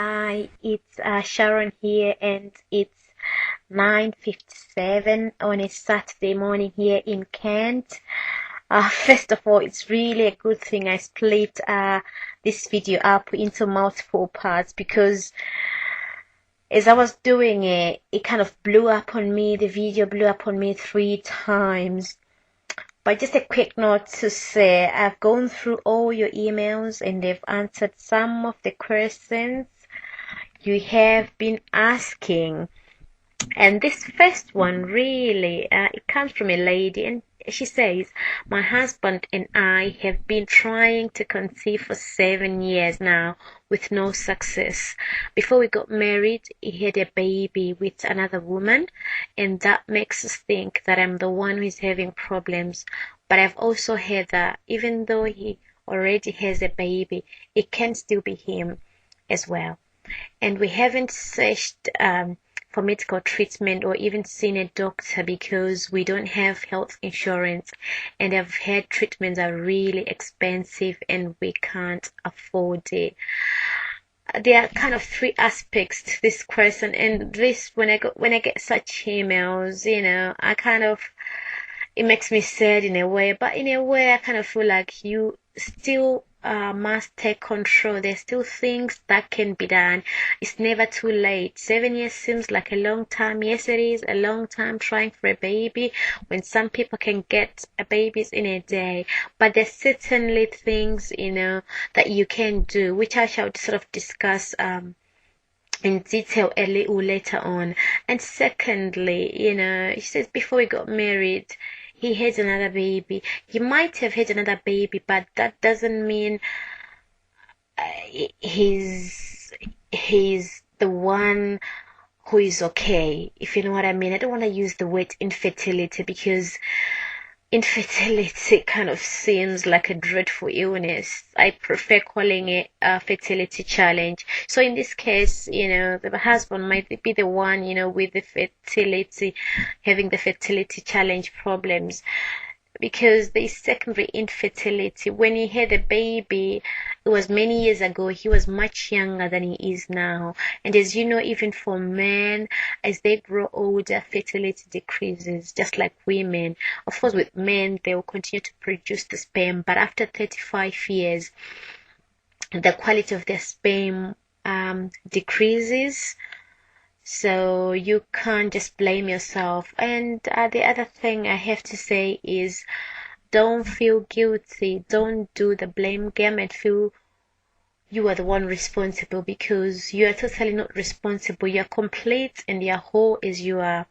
Hi, it's Sharon here, and it's 9:57 on a Saturday morning here in Kent. First of all, it's really a good thing I split this video up into multiple parts because as I was doing it, it kind of blew up on me. The video blew up on me 3 times. But just a quick note to say, I've gone through all your emails and they've answered some of the questions you have been asking. And this first one really, it comes from a lady, and she says, my husband and I have been trying to conceive for 7 years now with no success. Before we got married, he had a baby with another woman, and that makes us think that I'm the one who is having problems. But I've also heard that even though he already has a baby, it can still be him as well. And we haven't searched for medical treatment or even seen a doctor because we don't have health insurance, and I've heard treatments are really expensive and we can't afford it. There are kind of 3 aspects to this question, and this when I get such emails, I kind of, it makes me sad in a way, but in a way I kind of feel like you still must take control. There's still things that can be done. It's never too late. 7 years seems like a long time. Yes, it is a long time trying for a baby when some people can get babies in a day. But there's certainly things, that you can do, which I shall sort of discuss in detail a little later on. And secondly, she says before we got married, he had another baby. He might have had another baby, but that doesn't mean he's the one who is okay, if you know what I mean. I don't want to use the word infertility because infertility kind of seems like a dreadful illness. I prefer calling it a fertility challenge. So in this case, the husband might be the one, with the fertility, having the fertility challenge problems. Because there's secondary infertility. When he had a baby, it was many years ago. He was much younger than he is now. And as you know, even for men, as they grow older, fertility decreases, just like women. Of course, with men, they will continue to produce the sperm, but after 35 years, the quality of their sperm decreases. So you can't just blame yourself. And the other thing I have to say is don't feel guilty. Don't do the blame game and feel you are the one responsible, because you are totally not responsible. You are complete and you are whole as you are.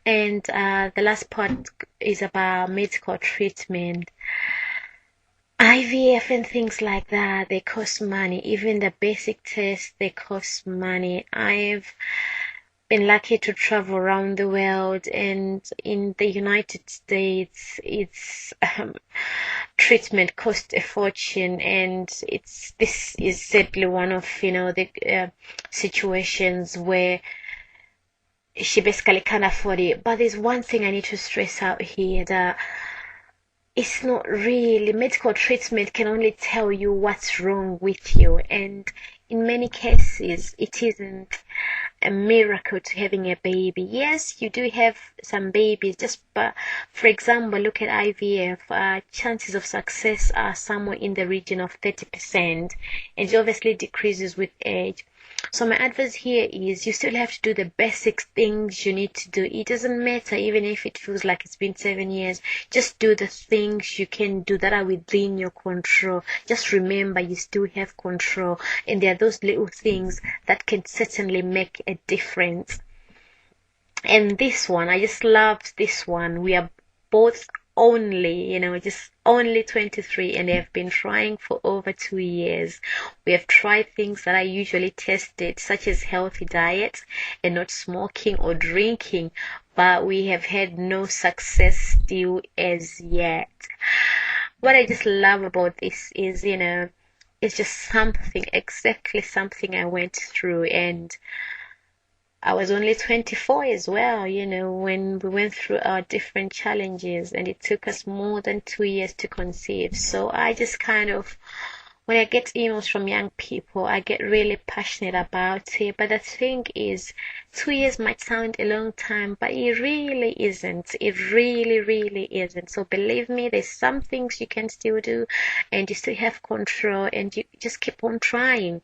And the last part is about medical treatment. IVF and things like that, they cost money. Even the basic tests, they cost money. I've been lucky to travel around the world, and in the United States, it's treatment costs a fortune, and this is sadly one of the situations where she basically can't afford it. But there's one thing I need to stress out here, that it's not really medical treatment can only tell you what's wrong with you, and in many cases it isn't a miracle to having a baby. Yes, you do have some babies, but for example, look at IVF. Chances of success are somewhere in the region of 30%, and it obviously decreases with age. So my advice here is you still have to do the basic things you need to do. It doesn't matter even if it feels like it's been 7 years. Just do the things you can do that are within your control. Just remember you still have control, and there are those little things that can certainly make a difference. And this one, I just loved this one. We are both only 23, and have been trying for over 2 years. We have tried things that I usually tested, such as healthy diets and not smoking or drinking, but we have had no success still as yet. What I just love about this is, it's just exactly something I went through, and I was only 24 as well, when we went through our different challenges, and it took us more than 2 years to conceive. So I just kind of when I get emails from young people, I get really passionate about it. But the thing is, 2 years might sound a long time, but it really isn't. It really, really isn't. So believe me, there's some things you can still do, and you still have control, and you just keep on trying.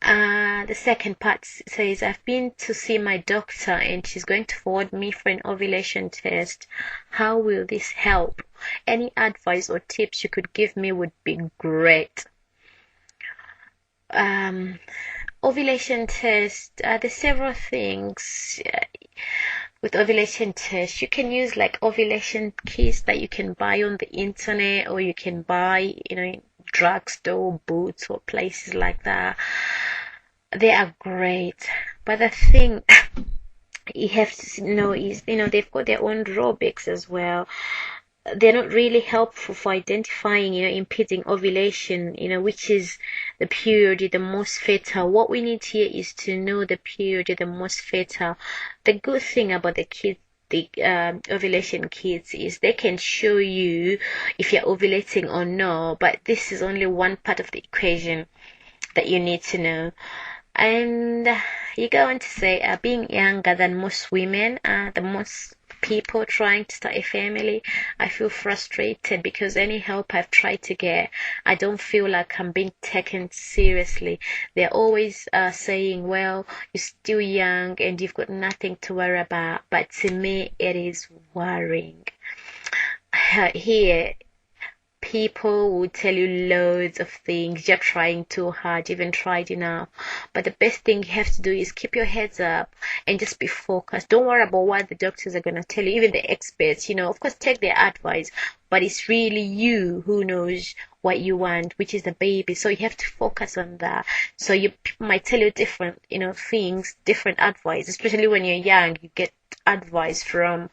The second part says, I've been to see my doctor and she's going to forward me for an ovulation test. How will this help? Any advice or tips you could give me would be great. Ovulation test, there's several things with ovulation test. You can use like ovulation kits that you can buy on the internet, or you can buy, in drugstore, Boots, or places like that. They are great, but the thing you have to know is, they've got their own drawbacks as well. They're not really helpful for identifying, impeding ovulation, which is the period you're the most fertile. What we need here is to know the period you're the most fertile. The good thing about the ovulation kits is they can show you if you're ovulating or no, but this is only one part of the equation that you need to know. And you go on to say, being younger than most women, the most people trying to start a family, I feel frustrated because any help I've tried to get, I don't feel like I'm being taken seriously. They're always saying, well, you're still young and you've got nothing to worry about. But to me, it is worrying. Here, people will tell you loads of things. You're trying too hard, you haven't tried enough. But the best thing you have to do is keep your heads up and just be focused. Don't worry about what the doctors are going to tell you, even the experts. Of course, take their advice, but it's really you who knows what you want, which is the baby. So you have to focus on that. So people might tell you different, things, different advice, especially when you're young. You get advice from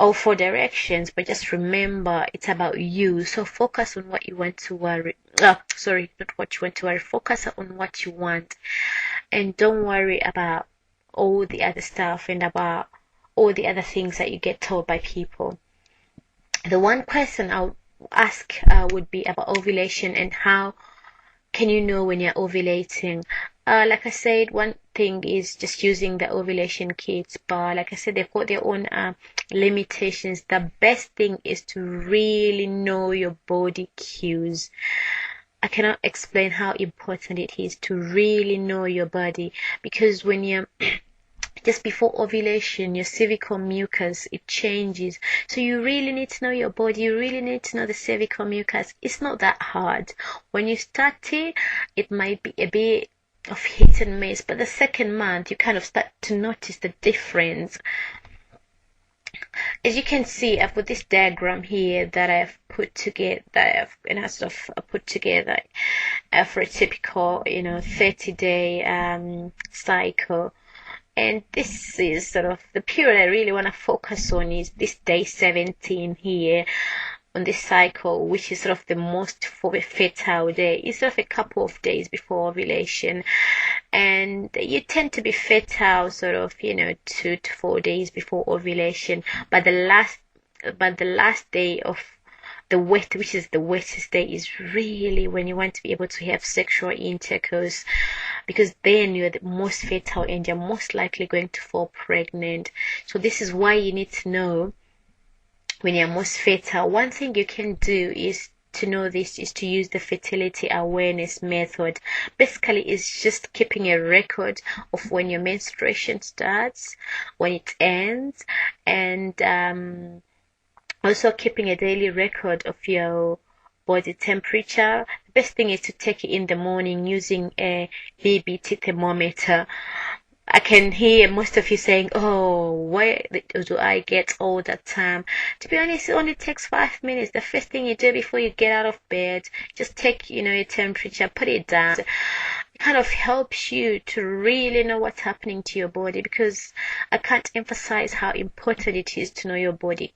all four directions, but just remember it's about you. So focus on what you want to worry. Sorry, not what you want to worry. Focus on what you want, and don't worry about all the other stuff and about all the other things that you get told by people. The one question I would ask would be about ovulation and how can you know when you're ovulating. Like I said, one thing is just using the ovulation kits, but like I said, they've got their own limitations. The best thing is to really know your body cues. I cannot explain how important it is to really know your body, because when you're just before ovulation, your cervical mucus, it changes. So you really need to know your body. You really need to know the cervical mucus. It's not that hard. When you start it might be a bit of hit and miss, but the second month you kind of start to notice the difference. As you can see, I've got this diagram here that I've put together, put together for a typical 30-day cycle. And this is sort of the period I really want to focus on, is this day 17 here on this cycle, which is sort of the most fertile day. It's sort of a couple of days before ovulation, and you tend to be fertile sort of 2 to 4 days before ovulation. But the last day of which is the wettest day, is really when you want to be able to have sexual intercourse, because then you're the most fertile and you're most likely going to fall pregnant. So this is why you need to know when you're most fertile. One thing you can do is to know this is to use the fertility awareness method. Basically, it's just keeping a record of when your menstruation starts, when it ends, and also keeping a daily record of your body temperature. The best thing is to take it in the morning using a BBT thermometer. I can hear most of you saying, oh, why do I get all that time? To be honest, it only takes 5 minutes. The first thing you do before you get out of bed, just take, your temperature, put it down. It kind of helps you to really know what's happening to your body, because I can't emphasize how important it is to know your body